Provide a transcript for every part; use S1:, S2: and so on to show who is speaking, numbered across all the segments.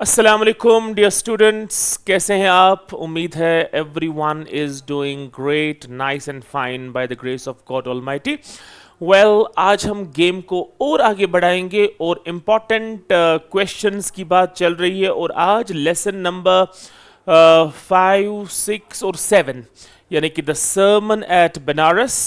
S1: अस्सलाम वालेकुम dear students, कैसे हैं आप? उम्मीद है everyone is doing great, nice and fine by the grace of God almighty. Well, आज हम गेम को और आगे बढ़ाएंगे और इम्पॉर्टेंट क्वेश्चंस की बात चल रही है। और आज लेसन नंबर 5, 6 और 7 यानी कि द सर्मन एट बनारस,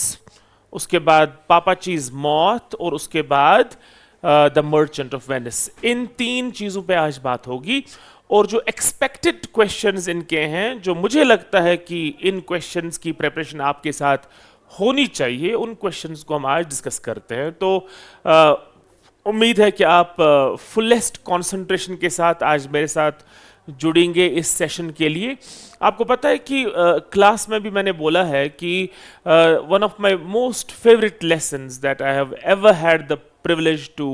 S1: उसके बाद पापाचीज मौत और उसके बाद द मर्चेंट ऑफ वेनिस। इन तीन चीज़ों पे आज बात होगी। और जो एक्सपेक्टेड क्वेश्चंस इनके हैं, जो मुझे लगता है कि इन क्वेश्चंस की प्रिपरेशन आपके साथ होनी चाहिए, उन क्वेश्चंस को हम आज डिस्कस करते हैं। तो उम्मीद है कि आप फुलेस्ट कंसंट्रेशन के साथ आज मेरे साथ जुड़ेंगे इस सेशन के लिए। आपको पता है कि क्लास में भी मैंने बोला है कि one of my most favourite lessons that I have ever had the privilege to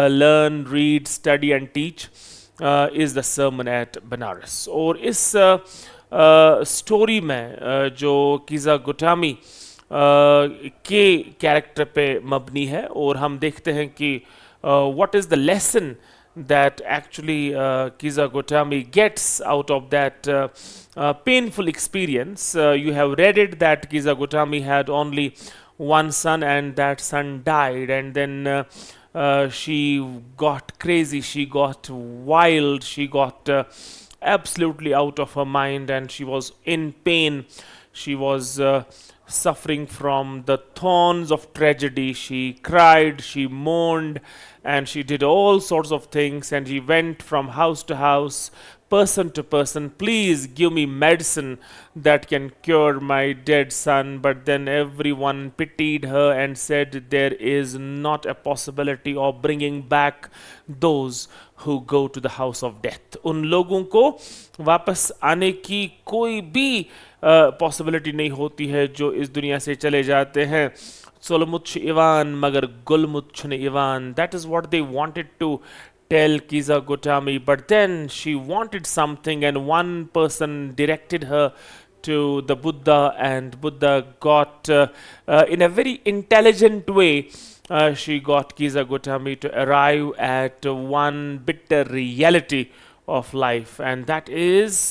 S1: learn, read, study and teach is the sermon at Banaras। और इस स्टोरी में जो कीज़ा गोटामी के कैरेक्टर पे मबनी है, और हम देखते हैं कि what is the lesson that actually Kiza Gotami gets out of that painful experience. You have read it that Kiza Gotami had only one son and that son died, and then she got crazy, she got wild, she got absolutely out of her mind, and she was in pain. She was suffering from the thorns of tragedy. She cried, she mourned, and she did all sorts of things, and she went from house to house, person to person, please give me medicine that can cure my dead son. But then everyone pitied her and said there is not a possibility of bringing back those who go to the house of death। उन लोगों को वापस आने की कोई भी possibility नहीं होती है जो इस दुनिया से चले जाते हैं। सोलमुच्छ इवान मगर गुलमुच्छ ने Ivan, that is what they wanted to tell Kiza Gotami, but then she wanted something, and one person directed her to the Buddha, and Buddha got in a very intelligent way, she got Kiza Gotami to arrive at one bitter reality of life, and that is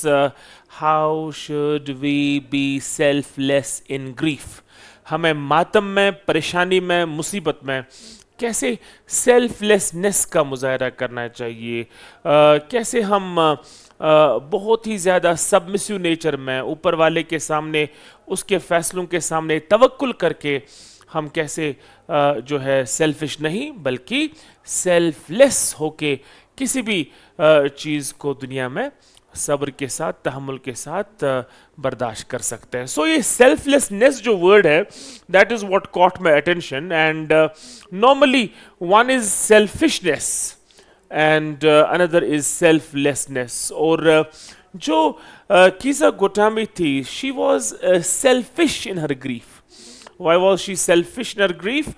S1: how should we be selfless in grief। हमें मातम में, परेशानी में, मुसीबत में कैसे selflessness का मुजाहरा करना चाहिए, कैसे हम बहुत ही ज़्यादा सबमिसिव नेचर में ऊपर वाले के सामने, उसके फैसलों के सामने तवक्कुल करके हम कैसे जो है सेल्फिश नहीं बल्कि सेल्फलेस होके किसी भी चीज़ को दुनिया में सब्र के साथ, तहम्मुल के साथ बर्दाश्त कर सकते हैं। सो ये सेल्फलेसनेस जो वर्ड है, that is what cot my attention. And normally one is selfishness and another is selflessness. और जो कीज़ा गोटामी थी, she was selfish in her grief. Why was she selfish in her grief?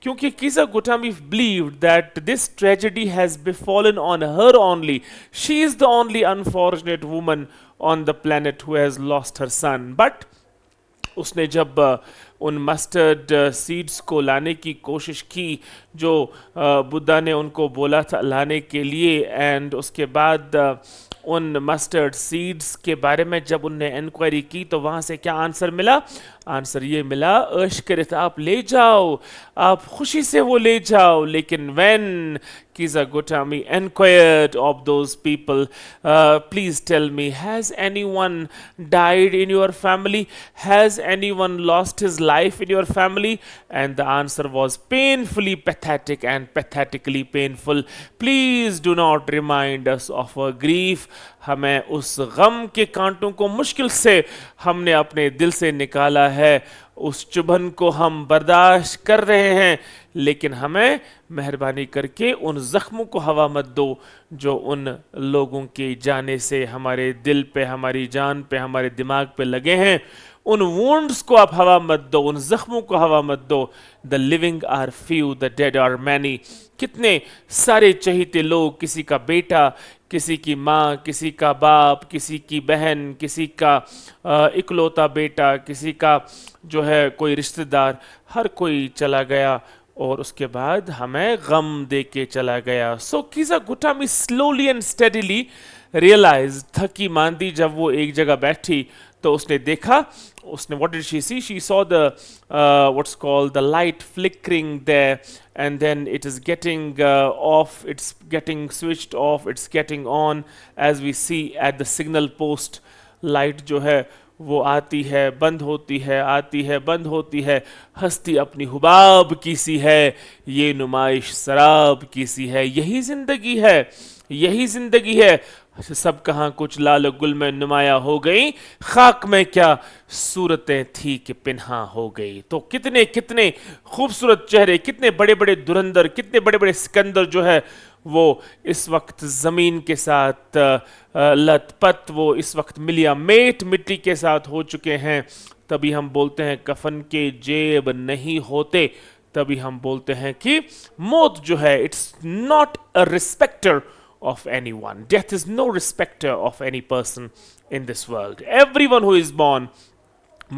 S1: क्योंकि Kiza Gotami believed that this tragedy has befallen on her only. She is the only unfortunate woman on the planet who has lost her son. But उसने जब उन mustard seeds को लाने की कोशिश की जो बुद्धा ने उनको बोला था लाने के लिए, एंड उसके बाद उन मस्टर्ड सीड्स के बारे में जब उनने इंक्वायरी की तो वहाँ से क्या आंसर मिला? आंसर ये मिला, अर्श करत आप ले जाओ, आप खुशी से वो ले जाओ। लेकिन when Kiza Gotami inquired of those people, please tell me, has anyone died in your family? Has anyone lost his life in your family? And the answer was painfully pathetic and pathetically painful. Please do not remind us of our grief। हमें उस गम के कांटों को मुश्किल से हमने अपने दिल से निकाला है, उस चुभन को हम बर्दाश्त कर रहे हैं, लेकिन हमें मेहरबानी करके उन ज़ख्मों को हवा मत दो जो उन लोगों के जाने से हमारे दिल पे, हमारी जान पे, हमारे दिमाग पे लगे हैं। उन वुंड्स को आप हवा मत दो, उन जख्मों को हवा मत दो। The living are few, the dead are many. कितने सारे चहीते लोग, किसी का बेटा, किसी की माँ, किसी का बाप, किसी की बहन, किसी का इकलौता बेटा, किसी का जो है कोई रिश्तेदार, हर कोई चला गया और उसके बाद हमें गम दे के चला गया. सो कीजा गुटामी स्लोली एंड स्टेडीली रियलाइज, थकी मांदी जब वो एक जगह बैठी तो उसने देखा, उसने what did she see, she saw the what's called the light flickering there and then it is getting off, it's getting switched off, it's getting on, as we see at the signal post. Light जो है वो आती है, बंद होती है, आती है, बंद होती है. हस्ती अपनी हुबाब की सी है, ये नुमाइश शराब की सी है. यही जिंदगी है, यही जिंदगी है. सब कहाँ कुछ लाल गुल में नुमाया हो गई, खाक में क्या सूरतें थी कि पिन्हा हो गई. तो कितने कितने खूबसूरत चेहरे, कितने बड़े बड़े धुरंधर, कितने बड़े बड़े सिकंदर जो है वो इस वक्त ज़मीन के साथ लथपथ, वो इस वक्त मिलिया मेट मिट्टी के साथ हो चुके हैं. तभी हम बोलते हैं कफन के जेब नहीं होते. तभी हम बोलते हैं कि मौत जो है, it's not a respecter of anyone. Death is no respecter of any person in this world. Everyone who is born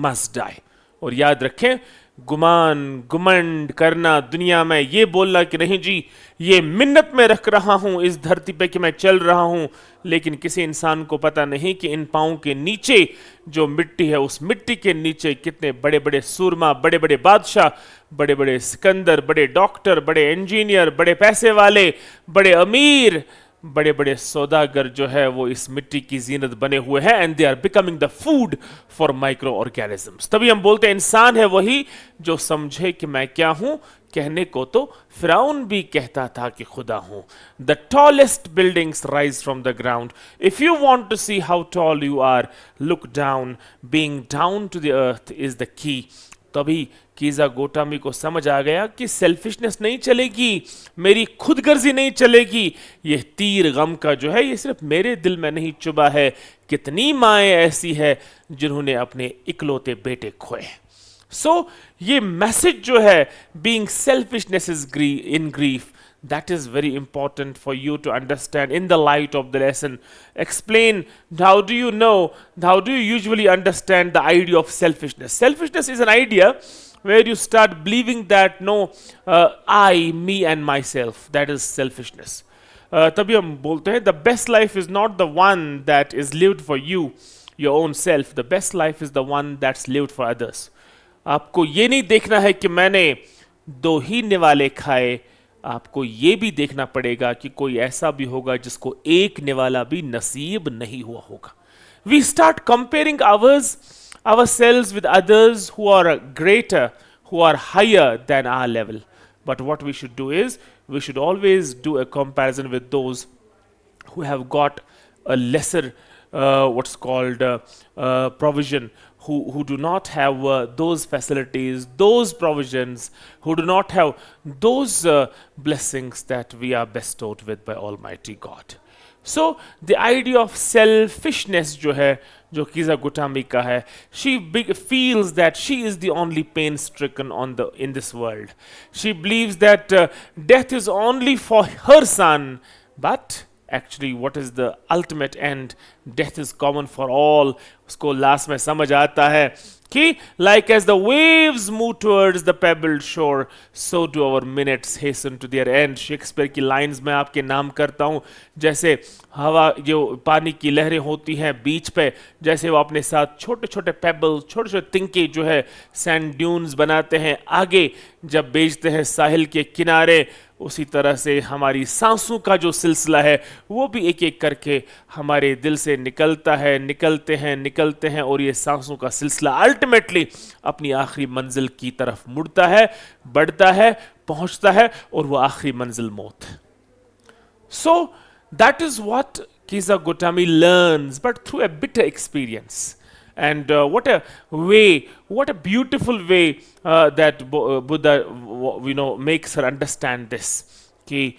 S1: must die. और याद रखें, गुमान गुमंड करना दुनिया में, ये बोलना कि नहीं जी ये मिन्नत में रख रहा हूं इस धरती पे कि मैं चल रहा हूं, लेकिन किसी इंसान को पता नहीं कि इन पाँव के नीचे जो मिट्टी है, उस मिट्टी के नीचे कितने बड़े बड़े सूरमा, बड़े बड़े बादशाह, बड़े बड़े सिकंदर, बड़े डॉक्टर, बड़े इंजीनियर, बड़े पैसे वाले, बड़े अमीर, बड़े बड़े सौदागर जो है वो इस मिट्टी की जीनत बने हुए हैं. And they are becoming the food for microorganisms. तभी हम बोलते हैं इंसान है वही जो समझे कि मैं क्या हूं. कहने को तो फिरौन भी कहता था कि खुदा हूं. The tallest buildings rise from the ground. If you want to see how tall you are, look down. Being down to the earth is the key. तभी कीजा गोटामी को समझ आ गया कि सेल्फिशनेस नहीं चलेगी, मेरी खुदगर्जी नहीं चलेगी. ये तीर गम का जो है ये सिर्फ मेरे दिल में नहीं चुभा है. कितनी माएँ ऐसी है जिन्होंने अपने इकलौते बेटे खोए. सो ये मैसेज जो है, being selfishness is in grief, that is very important for you to understand in the light of the lesson. Explain, how do you know, how do you usually understand the idea of selfishness? Selfishness is an idea where you start believing that no, I, me and myself, that is selfishness. तभी हम बोलते हैं the best life is not the one that is lived for you, your own self. The best life is the one that's lived for others. आपको ये नहीं देखना है कि मैंने दो ही निवाले खाए, आपको ये भी देखना पड़ेगा कि कोई ऐसा भी होगा जिसको एक निवाला भी नसीब नहीं हुआ होगा. We start comparing ourselves with others who are greater, who are higher than our level. But what we should do is, we should always do a comparison with those who have got a lesser what's called provision, who do not have those facilities, those provisions, who do not have those blessings that we are bestowed with by Almighty God. So the idea of selfishness जो है, जो कीजा गुटामी का है, she feels that she is the only pain stricken in this world. She believes that death is only for her son, but actually what is the ultimate end? Death is common for all. उसको last में समझ आता है कि like as the waves move towards the pebbled shore, so do our minutes hasten to their end. Shakespeare की lines में आपके नाम करता हूँ. जैसे हवा, जो पानी की लहरें होती हैं बीच पे, जैसे वो अपने साथ छोटे छोटे पेबल, छोटे छोटे तिनके जो है सैंड ड्यून्स बनाते हैं, आगे जब भेजते हैं साहिल के किनारे, उसी तरह से हमारी सांसों का जो सिलसिला है वो भी एक एक करके हमारे दिल से निकलता है, निकलते हैं और ये सांसों का सिलसिला अल्टीमेटली अपनी आखिरी मंजिल की तरफ मुड़ता है, बढ़ता है, पहुंचता है, और वो आखिरी मंजिल मौत है. So that is what Kisa Gotami learns, but through a bitter experience. And what a way, what a beautiful way that Buddha makes her understand this. कि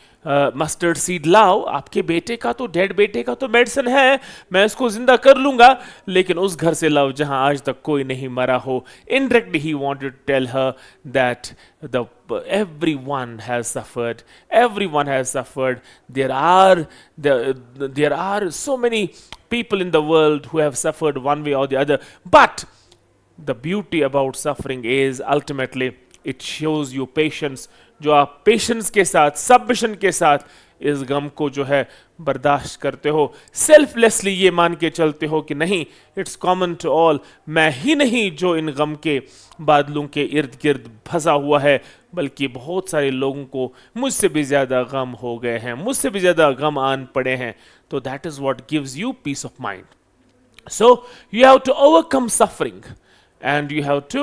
S1: मस्टर्ड सीड लाओ, आपके बेटे का तो, डेड बेटे का तो मेडिसिन है, मैं उसको जिंदा कर लूंगा, लेकिन उस घर से लाओ जहां आज तक कोई नहीं मरा हो. Indirectly he wanted to tell her that everyone has suffered. Everyone has suffered. There are so many people in the world who have suffered one way or the other. But the beauty about suffering is ultimately it shows you patience. जो आप patience के साथ, submission के साथ इस गम को जो है बर्दाश्त करते हो, सेल्फलेसली ये मान के चलते हो कि नहीं, इट्स कॉमन टू ऑल, मैं ही नहीं जो इन गम के बादलों के इर्द गिर्द फंसा हुआ है, बल्कि बहुत सारे लोगों को मुझसे भी ज़्यादा गम हो गए हैं, मुझसे भी ज़्यादा गम आन पड़े हैं. तो that is what gives you peace of mind. So you have to overcome suffering and you have to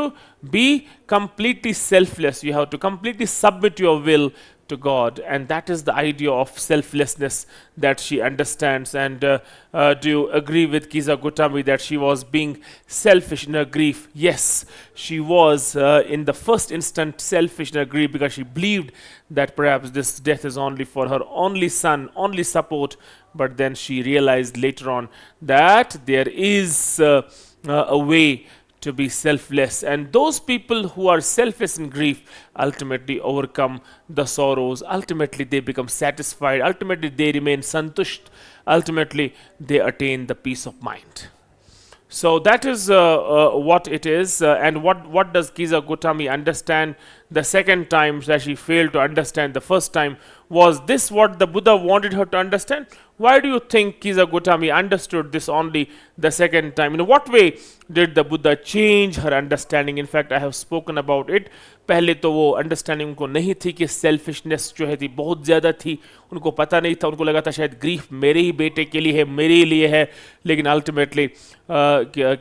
S1: be completely selfless. You have to completely submit your will to God, and that is the idea of selflessness that she understands. And do you agree with Kiza Gotami that she was being selfish in her grief? Yes, she was in the first instant selfish in her grief because she believed that perhaps this death is only for her only son, only support. But then she realized later on that there is a way to be selfless, and those people who are selfless in grief ultimately overcome the sorrows. Ultimately they become satisfied, ultimately they remain santusht, ultimately they attain the peace of mind. So that is what it is. And what does Kiza Gotami understand the second time that she failed to understand the first time? Was this what the Buddha wanted her to understand? Why do you think Kiza Gotami understood this only the second time? In what way did the Buddha change her understanding? In fact, I have spoken about it. पहले तो वो understanding उनको नहीं थी कि selfishness जो है थी बहुत ज़्यादा थी, उनको पता नहीं था, उनको लगा था शायद ग्रीफ मेरे ही बेटे के लिए है, मेरे ही लिए है. लेकिन ultimately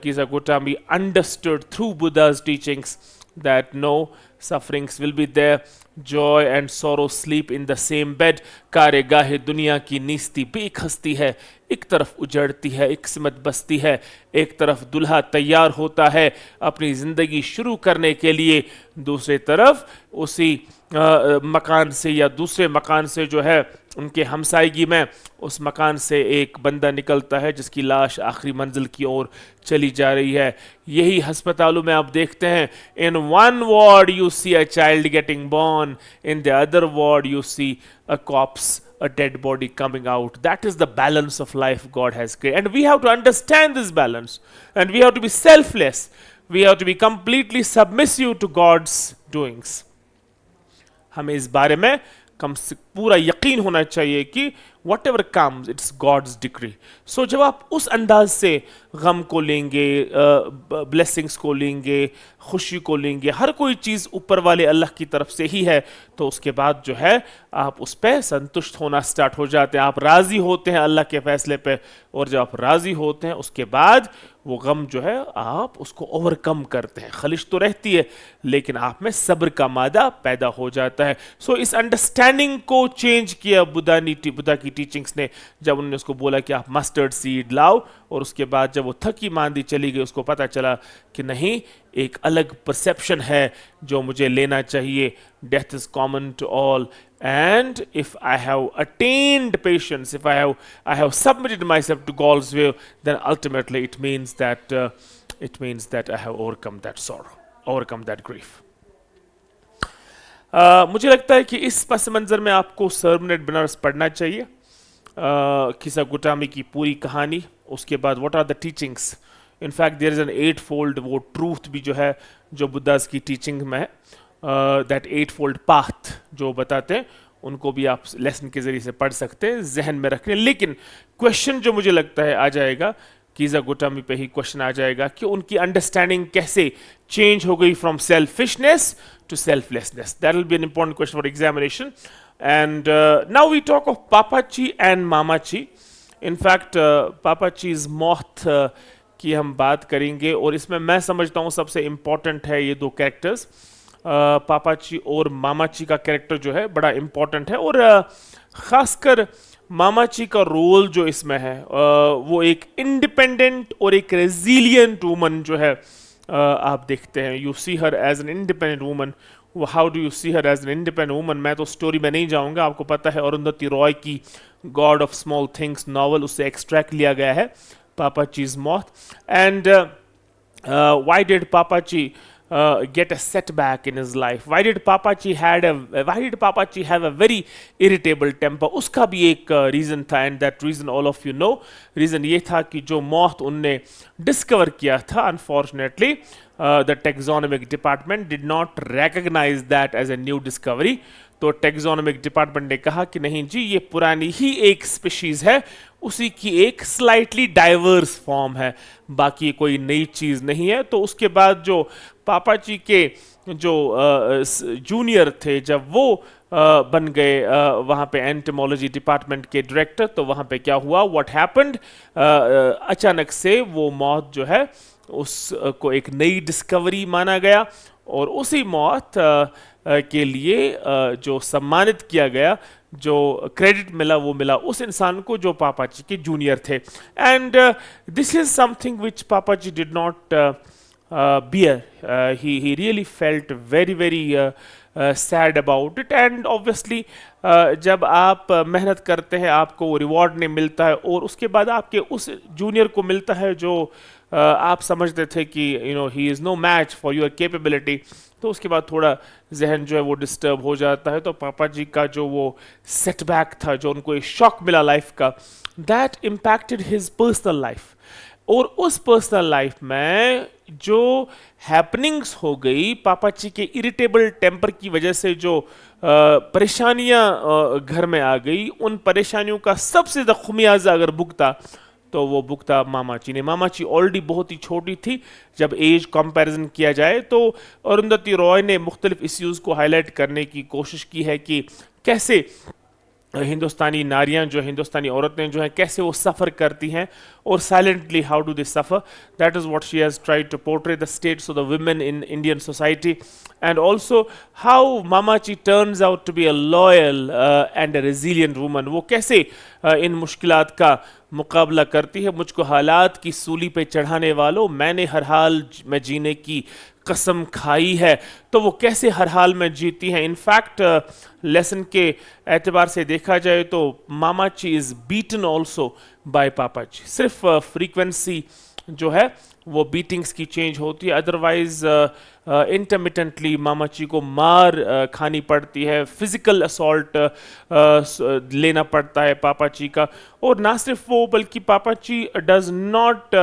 S1: Kiza Gotami understood through Buddha's teachings that no, sufferings will be there, joy and sorrow sleep in the same bed. कारे गाहे दुनिया की नीस्ती बेक हस्ती है, एक तरफ उजड़ती है, एक सिमत बसती है, एक तरफ दुल्हा तैयार होता है अपनी ज़िंदगी शुरू करने के लिए, दूसरी तरफ उसी मकान से या दूसरे मकान से जो है उनके हमसायगी में उस मकान से एक बंदा निकलता है जिसकी लाश आखिरी मंजिल की ओर चली जा रही है. यही हस्पतालों में आप देखते हैं, in one ward you see a child getting born, in the other ward you see a corpse, a dead body coming out. That is the balance of life God has created, and we have to understand this balance, and we have to be selfless, we have to be completely submissive to God's doings. हमें इस बारे में कम से पूरा यकीन होना चाहिए कि whatever comes, it's God's decree. So जब आप उस अंदाज से गम को लेंगे, ब्लेसिंग्स को लेंगे, खुशी को लेंगे, हर कोई चीज़ ऊपर वाले अल्लाह की तरफ से ही है, तो उसके बाद जो है आप उस पर संतुष्ट होना स्टार्ट हो जाते हैं, आप राज़ी होते हैं अल्लाह के फैसले पे. और जब आप राज़ी होते हैं उसके बाद वो गम जो है आप उसको ओवरकम करते हैं. खलिश तो रहती है लेकिन आप में सब्र का मादा पैदा हो जाता है. सो इस अंडरस्टैंडिंग को चेंज किया बुद्धा की टीचिंग्स ने, जब उन्होंने उसको बोला कि आप मस्टर्ड सीड लाओ, और उसके बाद जब वो थकी मांदी चली गई उसको पता चला कि नहीं, एक अलग परसेप्शन है जो मुझे लेना चाहिए. Death is common to all, and if I have attained patience, if I have submitted myself to God's will, then ultimately it means that I have overcome that sorrow, overcome that grief. मुझे लगता है कि इस पस मंज़र में आपको sermon eight Banaras पढ़ना चाहिए, किसा गोटामी की पूरी कहानी, उसके बाद what are the teachings. In fact there is an 8-fold वो ट्रूथ भी जो है जो बुद्धास की टीचिंग में है, दैट 8-fold पाथ जो बताते हैं, उनको भी आप लेसन के ज़रिए से पढ़ सकते हैं, जहन में रखें. लेकिन क्वेश्चन जो मुझे लगता है आ जाएगा, कीज़ा गोटामी पे ही क्वेश्चन आ जाएगा कि उनकी अंडरस्टैंडिंग कैसे चेंज हो गई from selfishness to selflessness. That will be an important question for examination. And now we talk of Pappachi and Mammachi. In fact Pappachi's मौत की हम बात करेंगे, और इसमें मैं समझता हूँ सबसे इम्पॉर्टेंट है ये दो कैरेक्टर्स. पापाची और मामाची का कैरेक्टर जो है बड़ा इम्पॉर्टेंट है, और ख़ासकर मामाची का रोल जो इसमें है वो एक इंडिपेंडेंट और एक रेजिलियंट वूमन जो है आप देखते हैं. You see her as an independent woman. How do you see her as an independent woman? मैं तो स्टोरी में नहीं जाऊंगा, आपको पता है अरुंधति रॉय की God of small things novel, उससे एक्सट्रैक्ट लिया गया है पापाची's मौत. And why did Papachi get a setback in his life? Why did Papachi have a very irritable temper? उसका भी एक रीज़न था, and that reason all of you know. Reason ये था कि जो मौत उनने डिस्कवर किया था, unfortunately the taxonomic department did not recognize that as a new discovery. तो टेक्सोनोमिक डिपार्टमेंट ने कहा कि नहीं जी, ये पुरानी ही एक स्पीशीज है, उसी की एक स्लाइटली डाइवर्स फॉर्म है, बाकी कोई नई चीज नहीं है। तो उसके बाद जो पापा जी के जो जूनियर थे, जब वो बन गए वहाँ पे एंटोमोलॉजी डिपार्टमेंट के डायरेक्टर, तो वहाँ पे क्या हुआ, व्हाट हैपेंड, अचानक से वो मौत जो है उसको एक नई डिस्कवरी माना गया, और उसी मौत के लिए जो सम्मानित किया गया, जो क्रेडिट मिला, वो मिला उस इंसान को जो पापा जी के जूनियर थे। And this is something which Papa ji did not bear. He really felt very sad about it, and obviously जब आप मेहनत करते हैं, आपको रिवॉर्ड नहीं मिलता है, और उसके बाद आपके उस जूनियर को मिलता है जो आप समझते थे कि he is no match for your capability, तो उसके बाद थोड़ा जहन जो है वो डिस्टर्ब हो जाता है। तो पापा जी का जो वो सेटबैक था, जो उनको एक शॉक मिला लाइफ का, that impacted his personal life. और उस पर्सनल लाइफ में जो हैपनिंग्स हो गई, पापा जी के इरिटेबल टेम्पर की वजह से जो परेशानियां घर में आ गई, उन परेशानियों का सबसे ज़्यादा खुमियाजा अगर भुगता, तो वो भुगता मामा जी ने। मामा जी ऑलरेडी बहुत ही छोटी थी जब एज कंपैरिजन किया जाए। तो अरुंधति रॉय ने मुख्तलिफ इश्यूज़ को हाईलाइट करने की कोशिश की है कि कैसे हिंदुस्तानी नारियां जो, हिंदुस्तानी औरतें जो हैं, कैसे वो सफ़र करती हैं, और silently how do they suffer. That is what she has tried to portray the status of the women in Indian society, and also how Mammachi turns out to be a loyal and a resilient woman. वो कैसे इन मुश्किलात का मुकाबला करती है। मुझको हालात की सूली पे चढ़ाने वालों, मैंने हर हाल में जीने की कसम खाई है। तो वो कैसे हर हाल में जीती हैं। इनफैक्ट लेसन के एतबार से देखा जाए तो मामाची इज बीटन ऑल्सो बाय पापा जी। सिर्फ फ्रीक्वेंसी जो है वो बीटिंग्स की चेंज होती है, अदरवाइज इंटरमिटेंटली मामाची को मार खानी पड़ती है, फिजिकल असॉल्ट लेना पड़ता है पापाची का। और ना सिर्फ वो, बल्कि Pappachi does not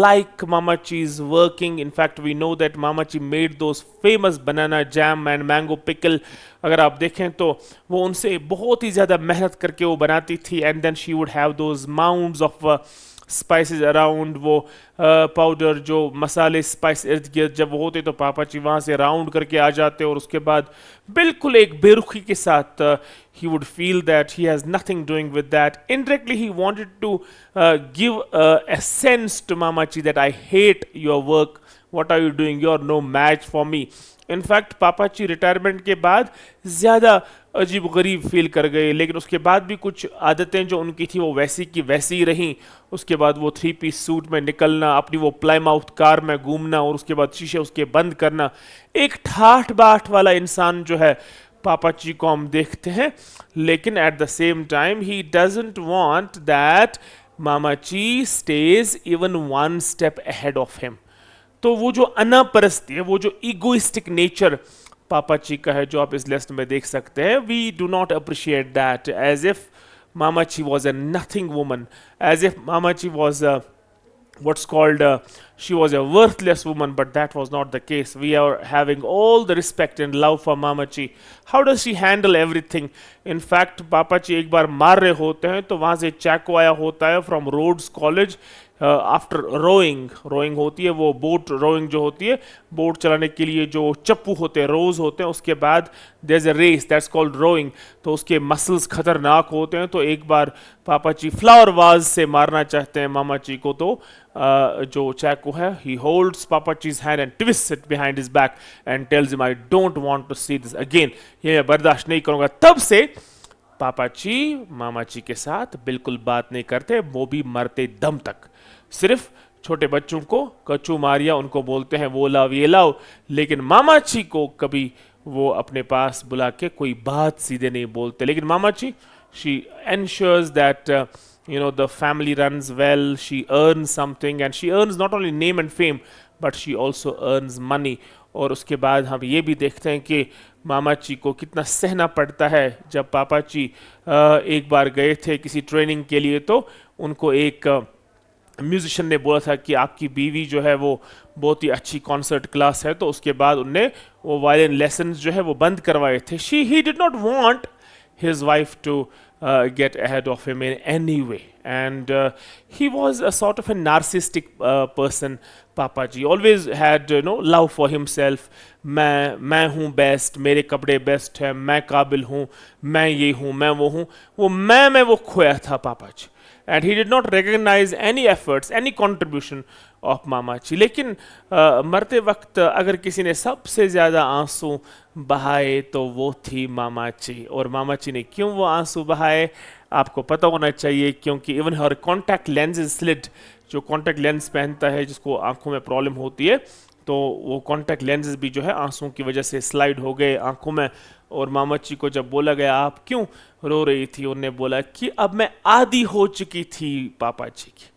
S1: like Mamachi's working. In fact, we know that Mamachi made those famous banana jam and mango pickle. अगर आप देखें तो वो उनसे बहुत ही ज़्यादा मेहनत करके वो बनाती थी, and then she would have those mounds of spices around, वो पाउडर जो मसाले स्पाइस इर्द गिर्द जब वो होते तो पापा जी वहाँ से राउंड करके आ जाते, और उसके बाद बिल्कुल एक बेरुखी के साथ he would feel that he has nothing doing with that. Indirectly he wanted to give a sense to Mamachi that I hate your work, what are you doing, you are no match for me. In fact Pappachi retirement के बाद ज़्यादा अजीब गरीब feel कर गए, लेकिन उसके बाद भी कुछ आदतें जो उनकी थी वो वैसी की वैसी ही रहीं। उसके बाद वो 3 पीस सूट में निकलना, अपनी वो प्लाईमाउथ कार में घूमना, और उसके बाद शीशे उसके बंद करना। एक ठाठ बाट वाला इंसान जो है पापाची को हम देखते हैं, लेकिन at the same time he doesn't want that Mammachi stage even one step ahead of him. तो वो जो अनापरस्ती है, वो जो ईगोइस्टिक नेचर पापाची का है, जो आप इस लिस्ट में देख सकते हैं, we do not appreciate that, as if Mammachi was a nothing woman, as if Mammachi was what's called she was a worthless woman, but that was not the case. We are having all the respect and love for Mamachi. How does she handle everything? In fact, पापाची एक बार मार रहे होते हैं तो वहाँ से Chaco आया होता है from Rhodes college after rowing होती है, वो बोट रोइंग जो होती है, बोट चलाने के लिए जो चप्पू होते हैं, रोज होते हैं, उसके बाद there is a race that's called rowing. तो उसके मसल्स खतरनाक होते हैं। तो एक बार पापाची फ्लावर वाज से मारना चाहते हैं मामाची को, तो जो चैको है, he holds Pappachi's hand and twist it behind his back and tells him I don't want to see this again, ये मैं बर्दाश्त नहीं करूंगा। तब से पापाची मामाची के साथ बिल्कुल बात नहीं करते, वो भी मरते दम तक। सिर्फ छोटे बच्चों को कचू मारिया उनको बोलते हैं वो लाओ ये लाओ, लेकिन मामाची को कभी वो अपने पास बुला के कोई बात सीधे नहीं बोलते। लेकिन मामाची, she ensures that the family runs well, she earns something, and she earns not only name and fame but she also earns money. और उसके बाद हम ये भी देखते हैं कि मामाची को कितना सहना पड़ता है। जब पापाची एक बार गए थे किसी ट्रेनिंग के लिए, तो उनको एक म्यूजिशियन ने बोला था कि आपकी बीवी जो है वो बहुत ही अच्छी कॉन्सर्ट क्लास है, तो उसके बाद उनने वो वायलिन लेसन जो है वो बंद करवाए थे. He did not want his wife to get ahead of him in any way, and he was a sort of a narcissistic person. Papa ji always had love for himself. मैं हूँ best, मेरे कपड़े best हैं, मैं काबिल हूँ, मैं ये हूँ, मैं वो मैं वो खोया था पापा जी. And he did not recognize any efforts, any contribution of मामा जी. लेकिन मरते वक्त अगर किसी ने सबसे ज़्यादा आंसू बहाए तो वो थी मामा जी. और मामा जी ने क्यों वो आंसू बहाए आपको पता होना चाहिए, क्योंकि even her contact lens is slit. जो कॉन्टैक्ट लेंस पहनता है जिसको आंखों में प्रॉब्लम होती है, तो वो कॉन्टैक्ट लेंसेज भी जो है आंसुओं की वजह से स्लाइड हो गए आंखों में. और मामा जी को जब बोला गया आप क्यों रो रही थी, उन्होंने बोला कि अब मैं आदी हो चुकी थी पापा जी की.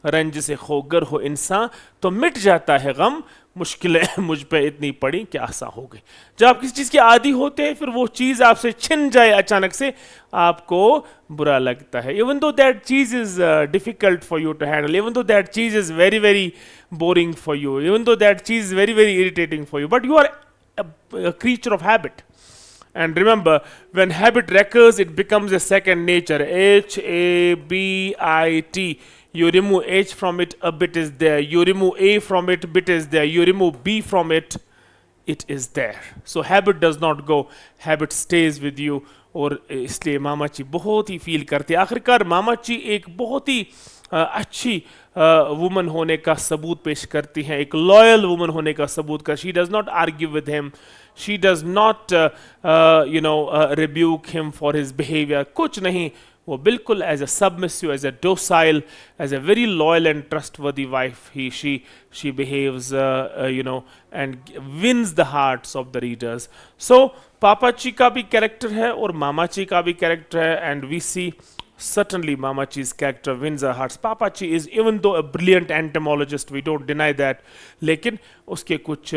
S1: रंज से खोगर हो इंसान तो मिट जाता है गम, मुश्किलें मुझ पे इतनी पड़ी कि आसा हो गई. जब आप किसी चीज़ के आदी होते हैं, फिर वो चीज़ आपसे छिन जाए अचानक से, आपको बुरा लगता है. इवन दो दैट चीज़ is difficult for you to handle, even though that चीज़ is very very boring for you, even though that cheese is very very irritating for you, but you are a creature of habit. And remember, when habit recurs, it becomes a second nature. HABIT. You remove H from it, a bit is there. You remove A from it, bit is there. You remove B from it, it is there. So habit does not go, habit stays with you. और इसलिए मामा जी बहुत ही feel करते. आखिरकार मामा जी एक बहुत ही अच्छी woman होने का सबूत पेश करती हैं, एक लॉयल वुमन होने का सबूत कर. She does not argue with him, she does not rebuke him for his behaviour, कुछ नहीं. वो बिल्कुल as a submissive, as a docile, as a very loyal and trustworthy wife she behaves and wins the hearts of the readers. So पापा जी का भी character है और मामा जी का भी कैरेक्टर है, and we see certainly Mama Chi's character wins our hearts. Papa Chi is, even though a brilliant entomologist, we don't deny that, लेकिन उसके कुछ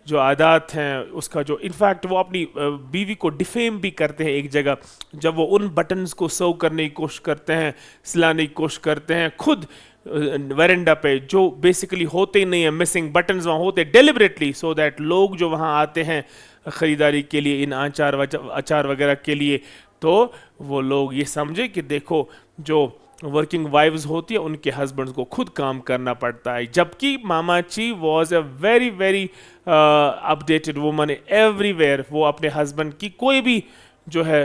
S1: जो आदात हैं, उसका जो इनफैक्ट वो अपनी बीवी को डिफेम भी करते हैं एक जगह, जब वो उन बटन्स को सर्व करने की कोशिश करते हैं, सिलाने की कोशिश करते हैं खुद वेरेंडा पे, जो बेसिकली होते ही नहीं है, मिसिंग बटन्स वहाँ होते डेलिबरेटली, सो दैट लोग जो वहाँ आते हैं ख़रीदारी के लिए इन अचार वगैरह के लिए, तो वो लोग ये समझे कि देखो जो वर्किंग वाइव्स होती है उनके हस्बैंड्स को खुद काम करना पड़ता है. जबकि मामा ची was a very very updated woman everywhere. वो अपने हस्बैंड की कोई भी जो है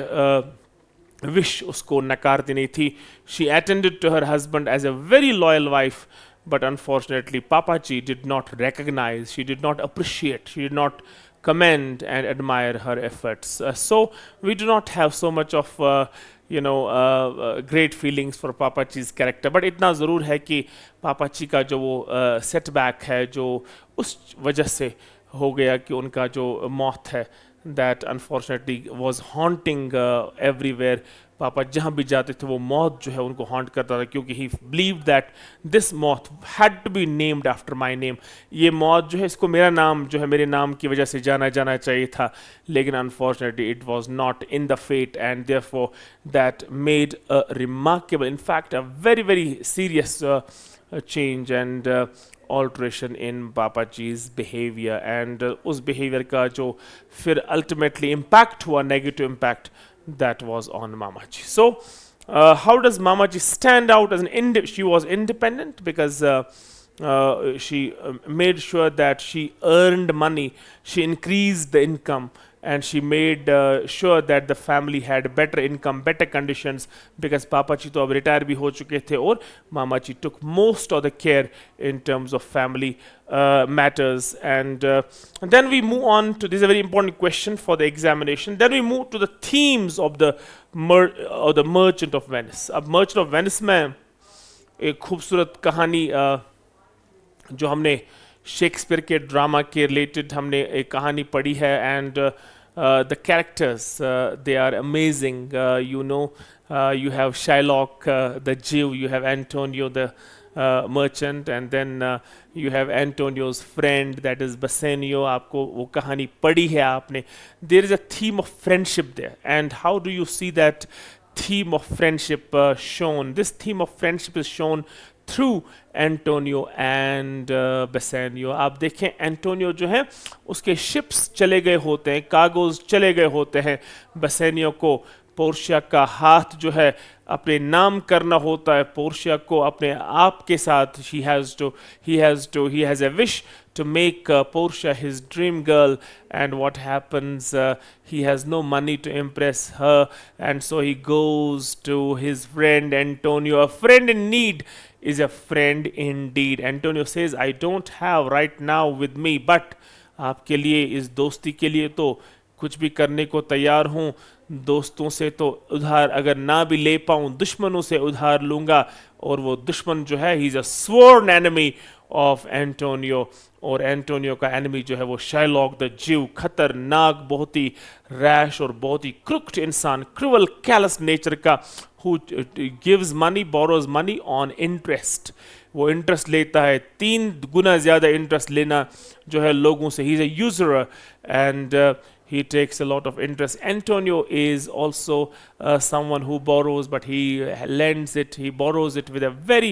S1: विश उसको नकारती नहीं थी. She attended to her husband as a very loyal wife, but unfortunately Papa Chi did not recognize, she did not appreciate, she did not commend and admire her efforts. So we do not have so much of great feelings for Papa Chi's character, but इतना ज़रूर है कि Papa Chi का जो वो setback है, जो उस वजह से हो गया कि उनका जो मौत है, that unfortunately was haunting everywhere. पापा जहाँ भी जाते थे वो मौत जो है उनको हॉन्ट करता था, क्योंकि ही बिलीव दैट दिस मौत had to be named after my name. ये मौत जो है इसको मेरा नाम जो है मेरे नाम की वजह से जाना चाहिए था, लेकिन unfortunately it was not in the fate, and therefore that made a remarkable, in fact a very very serious change and alteration in papa जीज बिहेवियर. एंड उस बिहेवियर का जो फिर अल्टीमेटली इम्पैक्ट हुआ, negative impact, that was on Mama Chi. So how does Mama Chi stand out as she was independent because she made sure that she earned money, she increased the income, and she made sure that the family had better income, better conditions, because Papa Chi to ab retire bhi ho chuke the, aur Mama Chi took most of the care in terms of family matters. And then we move on to, this is a very important question for the examination, then we move to the themes of the Merchant of Venice. अब Merchant of Venice में एक खूबसूरत कहानी जो हमने Shakespeare के drama के related हमने एक कहानी पढ़ी है, and the characters they are amazing. You have Shylock the Jew, you have Antonio the merchant, and then you have Antonio's friend, that is Bassanio. आपको वो कहानी पढ़ी है आपने. There is a theme of friendship there, and how do you see that theme of friendship shown. This theme of friendship is shown through Antonio and Bassanio. आप देखें Antonio जो है उसके शिप्स चले गए होते हैं, कार्गोज चले गए होते हैं. बेसेनियो को पोर्शिया का हाथ जो है अपने नाम करना होता है, पोर्शिया को अपने आप के साथ he has a wish to make Portia his dream girl, and what happens, he has no money to impress her, and so he goes to his friend Antonio. A friend in need is a friend indeed. Antonio says, I don't have right now with me, but आपके लिए, इस दोस्ती के लिए तो कुछ भी करने को तैयार हूँ. दोस्तों से तो उधार अगर ना भी ले पाऊँ, दुश्मनों से उधार लूँगा. और वो दुश्मन जो है, he is a sworn enemy of Antonio. और एंटोनियो का एनिमी जो है वो शाइलॉक द ज्यू, खतरनाक, बहुत ही रैश और बहुत ही क्रुक्ड इंसान, क्रूअल कैलस नेचर का, who gives money, borrows money on interest. वो इंटरेस्ट लेता है, 3 गुना ज़्यादा इंटरेस्ट लेना जो है लोगों से. ही is a user and he takes a lot of interest. Antonio is also someone who borrows, but he lends it, he borrows it with a very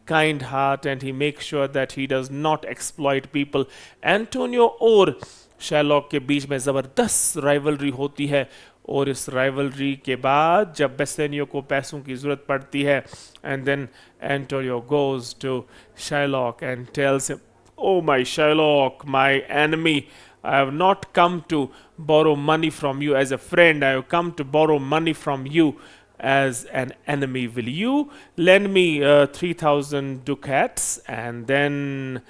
S1: kind heart, and he makes sure that he does not exploit people. Antonio और Shylock के बीच में ज़बरदस्त rivalry होती है, और इस rivalry के बाद जब बेसेनियो को पैसों की ज़रूरत पड़ती है, and then Antonio goes to Shylock and tells him, oh my Shylock, my enemy, I have not come to borrow money from you as a friend. I have come to borrow money from you as an enemy. Will you lend me 3,000 ducats? And then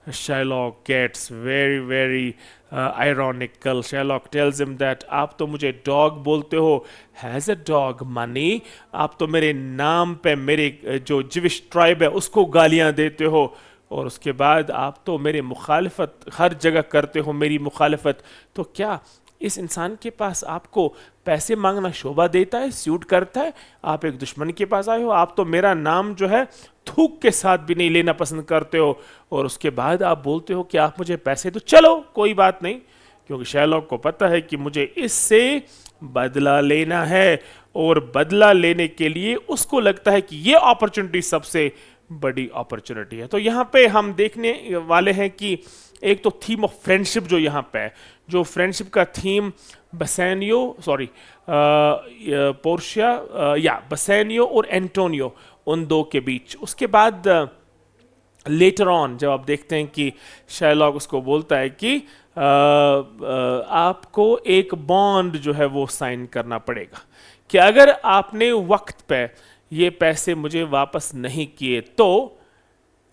S1: Shylock gets very, very ironical. Shylock tells him that आप तो मुझे dog बोलते हो. Has a dog money? आप तो मेरे नाम पे मेरे जो Jewish tribe है उसको गालियाँ देते हो, और उसके बाद आप तो मेरी मुखालिफत हर जगह करते हो, मेरी मुखालिफत. तो क्या इस इंसान के पास आपको पैसे मांगना शोभा देता है, सूट करता है? आप एक दुश्मन के पास आए हो, आप तो मेरा नाम जो है थूक के साथ भी नहीं लेना पसंद करते हो, और उसके बाद आप बोलते हो कि आप मुझे पैसे दो. चलो कोई बात नहीं, क्योंकि शाइलॉक को पता है कि मुझे इससे बदला लेना है, और बदला लेने के लिए उसको लगता है कि ये अपॉर्चुनिटी सबसे बड़ी अपॉर्चुनिटी है. तो यहाँ पे हम देखने वाले हैं कि एक तो थीम ऑफ फ्रेंडशिप जो यहाँ पे है, जो फ्रेंडशिप का थीम पोर्शिया बेसेनियो और एंटोनियो, उन दो के बीच. उसके बाद लेटर ऑन जब आप देखते हैं कि शाइलॉक उसको बोलता है कि आपको एक बॉन्ड जो है वो साइन करना पड़ेगा, कि अगर आपने वक्त पे ये पैसे मुझे वापस नहीं किए तो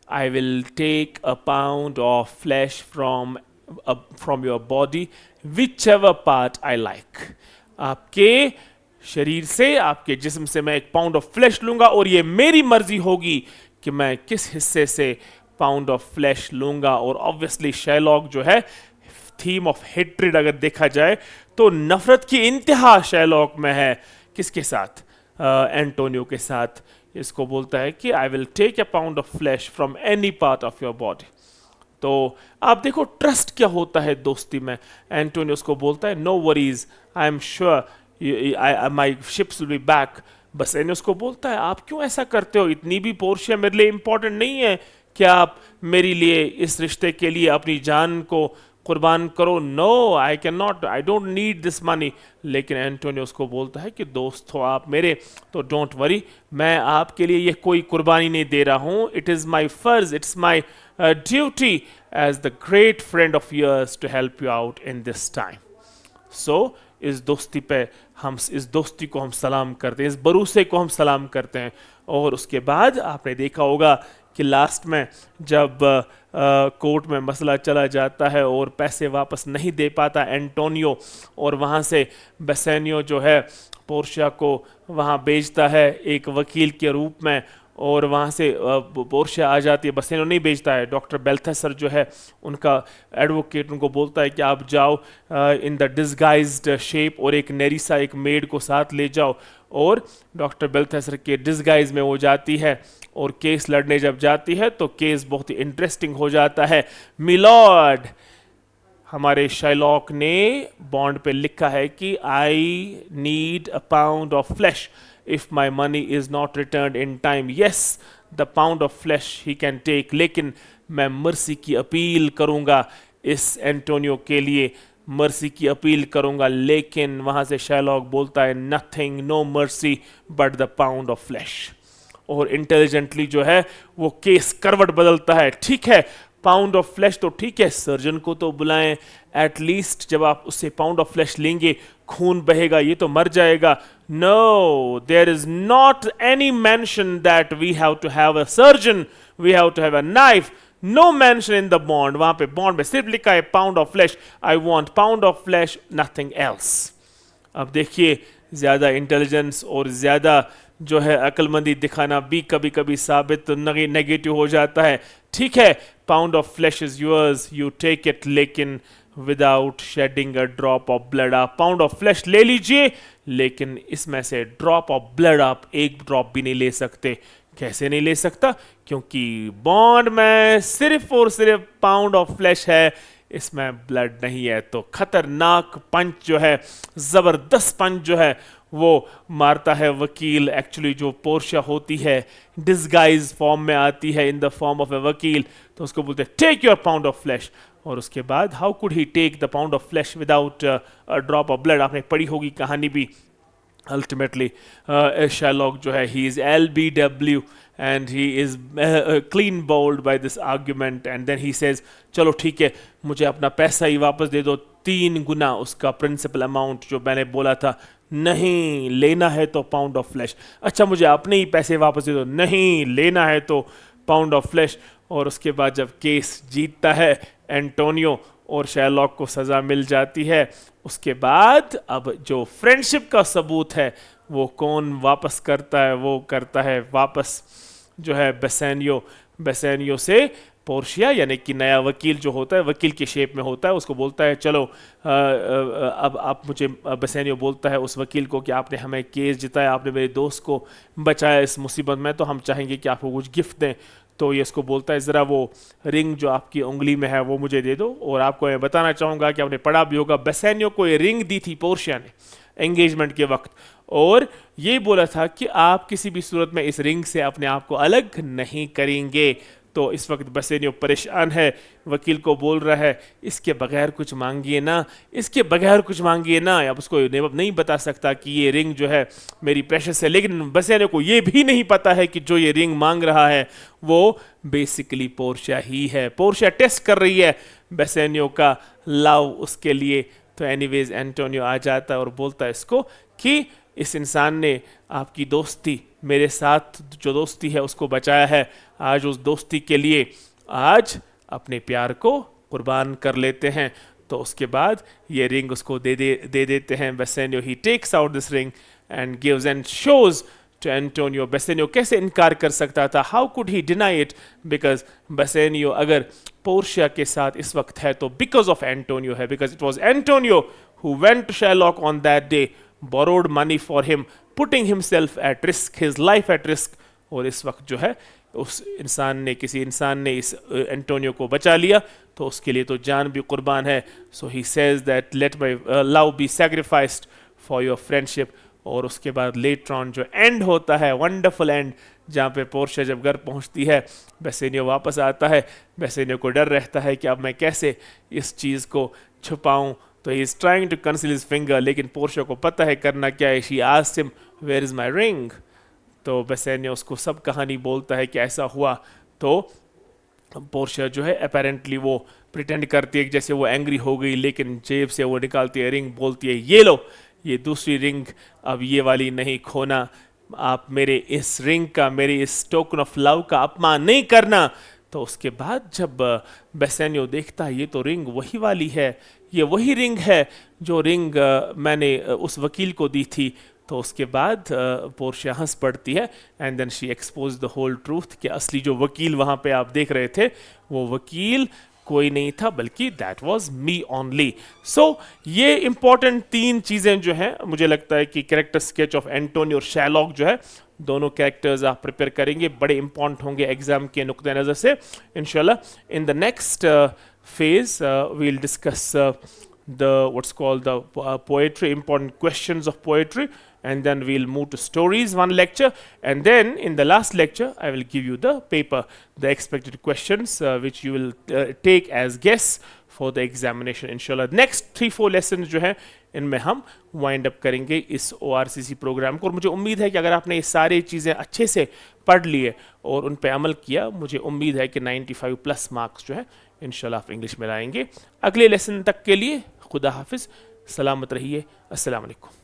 S1: I will take a pound of flesh from your body, whichever part I like. आपके शरीर से, आपके जिस्म से मैं एक पाउंड ऑफ फ्लैश लूंगा, और ये मेरी मर्जी होगी कि मैं किस हिस्से से पाउंड ऑफ फ्लैश लूंगा. और ऑब्वियसली शाइलॉक जो है, थीम ऑफ हेट्रेड अगर देखा जाए तो नफरत की इंतहा शाइलॉक में है. किसके साथ? एंटोनियो के साथ. इसको बोलता है कि I will take a pound of flesh from any part of your body. तो आप देखो ट्रस्ट क्या होता है दोस्ती में. एंटोनियो उसको बोलता है no worries, I am sure my ships will be back. बस एने उसको बोलता है आप क्यों ऐसा करते हो, इतनी भी पोर्शिया मेरे लिए इंपॉर्टेंट नहीं है क्या आप मेरे लिए इस रिश्ते के लिए अपनी जान को कुर्बान करो. No, I can not, I don't need this money. लेकिन एंटोनियो उसको बोलता है कि दोस्त हो आप मेरे, तो डोंट वरी, मैं आपके लिए ये कोई कुर्बानी नहीं दे रहा हूँ. इट इज़ माई फर्ज, it's my duty as the great friend of yours to help you out in this time. So इस दोस्ती पे हम, इस दोस्ती को हम सलाम करते हैं, इस भरोसे को हम सलाम करते हैं. और उसके बाद आपने देखा होगा कि लास्ट में जब कोर्ट में मसला चला जाता है और पैसे वापस नहीं दे पाता एंटोनियो, और वहाँ से बेसेनियो जो है पोर्शिया को वहाँ भेजता है एक वकील के रूप में, और वहाँ से पोर्शिया आ जाती है. बेसेनियो नहीं भेजता है, डॉक्टर बेल्थेसर जो है उनका एडवोकेट उनको बोलता है कि आप जाओ इन द डिसगाइज्ड शेप, और एक नेरिसा, एक मेड को साथ ले जाओ. और डॉक्टर बेल्थेसर के डिसगाइज में वो जाती है, और केस लड़ने जब जाती है तो केस बहुत ही इंटरेस्टिंग हो जाता है. मिलॉर्ड, हमारे शाइलॉक ने बॉन्ड पे लिखा है कि I need a pound of flash. if my money is not returned in time. Yes, the pound of flesh he can take, लेकिन मैं मर्सी की अपील करूंगा इस एंटोनियो के लिए, मर्सी की अपील करूंगा, लेकिन वहां से शैलॉक बोलता है nothing, no mercy but the pound of flesh. और इंटेलिजेंटली जो है वो केस करवट बदलता है। ठीक है, पाउंड ऑफ फ्लैश तो ठीक है, सर्जन को तो बुलाएं, एटलीस्ट जब आप उससे पाउंड ऑफ फ्लैश लेंगे खून बहेगा, ये तो मर जाएगा। No, there is not any mention that we have to have a surgeon, we have to have a knife, no mention in the bond. वहां पे बॉन्ड में सिर्फ लिखा है pound of flesh, I want pound of flesh, nothing else. अब देखिए, ज्यादा intelligence और ज्यादा जो है अक्लमंदी दिखाना भी कभी कभी साबित नेगेटिव हो जाता है। ठीक है, pound of flesh is yours, you take it, लेकिन without shedding a drop of blood. आप पाउंड ऑफ फ्लैश ले लीजिए, लेकिन इसमें से ड्रॉप ऑफ ब्लड आप एक ड्रॉप भी नहीं ले सकते। कैसे नहीं ले सकता? क्योंकि बॉन्ड में सिर्फ और सिर्फ पाउंड ऑफ फ्लैश है, इसमें ब्लड नहीं है। तो खतरनाक पंच जो है, जबरदस्त पंच जो है वो मारता है वकील। एक्चुअली जो पोर्शिया होती है डिस्गाइज फॉर्म में आती है, in the form of a वकील, तो उसको बोलते हैं take your pound of flesh. और उसके बाद how could he take the pound of flesh without a drop of blood? आपने पढ़ी होगी कहानी भी। अल्टीमेटली Sherlock जो है, he is LBW and he is clean bowled by this argument, and then he says चलो ठीक है, मुझे अपना पैसा ही वापस दे दो, 3 गुना उसका प्रिंसिपल अमाउंट जो मैंने बोला था। नहीं, लेना है तो पाउंड ऑफ फ्लैश। अच्छा, मुझे अपने ही पैसे वापस दे दो। नहीं, लेना है तो पाउंड ऑफ फ्लैश। और उसके बाद जब केस जीतता है एंटोनियो और शेरलॉक को सज़ा मिल जाती है, उसके बाद अब जो फ्रेंडशिप का सबूत है वो कौन वापस करता है? वो करता है वापस जो है बेसेनियो से पोर्शिया, यानी कि नया वकील जो होता है, वकील के शेप में होता है, उसको बोलता है चलो अब आप मुझे, बेसेनियो बोलता है उस वकील को कि आपने हमें केस जिताया, आपने मेरे दोस्त को बचाया इस मुसीबत में, तो हम चाहेंगे कि आपको कुछ गिफ्ट दें। तो ये इसको बोलता है ज़रा वो रिंग जो आपकी उंगली में है वो मुझे दे दो। और आपको मैं बताना चाहूँगा कि आपने पढ़ा भी होगा, बेसेनियो को ये रिंग दी थी पोर्शिया ने एंगेजमेंट के वक्त, और ये बोला था कि आप किसी भी सूरत में इस रिंग से अपने आप को अलग नहीं करेंगे। तो इस वक्त बेसेनियो परेशान है, वकील को बोल रहा है इसके बगैर कुछ मांगिए ना, इसके बगैर कुछ मांगिए ना। अब उसको नहीं बता सकता कि ये रिंग जो है मेरी प्रेशस है, लेकिन बेसेनियो को ये भी नहीं पता है कि जो ये रिंग मांग रहा है वो बेसिकली पोर्शिया ही है। पोर्शिया टेस्ट कर रही है बेसेनियो का लव उसके लिए। तो एनीवेज एंटोनियो आ जाता है और बोलता है इसको कि इस इंसान ने आपकी दोस्ती, मेरे साथ जो दोस्ती है उसको बचाया है, आज उस दोस्ती के लिए आज अपने प्यार को कुर्बान कर लेते हैं। तो उसके बाद ये रिंग उसको दे देते हैं Bassanio. He takes out this ring and gives and shows to Antonio. Bassanio कैसे इनकार कर सकता था? How could he deny it? Because Bassanio अगर पोर्शिया के साथ इस वक्त है तो बिकॉज ऑफ एंटोनियो है, because it was Antonio who went to Shylock on that day, borrowed money for him, putting himself at risk, his life at risk। और इस वक्त जो है उस इंसान ने, किसी इंसान ने इस एंटोनियो को बचा लिया, तो उसके लिए तो जान भी कुर्बान है। So he says that let my love be sacrificed for your friendship. और उसके बाद लेटर ऑन जो एंड होता है, वंडरफुल एंड, जहाँ पे पोर्शिया जब घर पहुँचती है, बेसेनियो वापस आता है। बेसेनियो को डर रहता है कि अब मैं कैसे इस चीज़ को छुपाऊँ, तो he is trying to conceal his finger, लेकिन पोर्शिया को पता है करना क्या है। She asked him where is my ring. तो बेसेनियो उसको सब कहानी बोलता है कि ऐसा हुआ। तो पोर्शिया जो है अपेरेंटली वो प्रिटेंड करती है कि जैसे वो एंग्री हो गई, लेकिन जेब से वो निकालती है रिंग, बोलती है ये लो, ये दूसरी रिंग, अब ये वाली नहीं खोना, आप मेरे इस रिंग का, मेरे इस टोकन ऑफ लव का अपमान नहीं करना। तो उसके बाद जब बेसेनियो देखता है ये तो रिंग वही वाली है, ये वही रिंग है जो रिंग मैंने उस वकील को दी थी। तो उसके बाद पोर्शिया हंस पड़ती है and then she expose the whole truth कि असली जो वकील वहाँ पे आप देख रहे थे वो वकील कोई नहीं था, बल्कि दैट वाज मी ओनली। सो ये इंपॉर्टेंट 3 चीज़ें जो हैं, मुझे लगता है कि कैरेक्टर स्केच ऑफ एंटोनियो और शेरलॉक जो है, दोनों कैरेक्टर्स आप प्रिपेयर करेंगे, बड़े इंपॉर्टेंट होंगे एग्जाम के नुक्ते नज़र से इंशाल्लाह। In the next phase we'll discuss the what's called the poetry, important questions of poetry, and then we'll move to stories, one lecture, and then in the last lecture I will give you the paper, the expected questions which you will take as guess for the examination inshallah. Next 3-4 lessons जो है इनमें हम wind up करेंगे इस ORCC programme को, और मुझे उम्मीद है कि अगर आपने ये सारी चीज़ें अच्छे से पढ़ लिए और उन पे अमल किया, मुझे उम्मीद है कि 95+ मार्क्स जो है इंशाल्लाह आप इंग्लिश में लाएंगे। अगले लेसन तक के लिए खुदा हाफिज़, सलामत रहिए, अस्सलाम वालेकुम।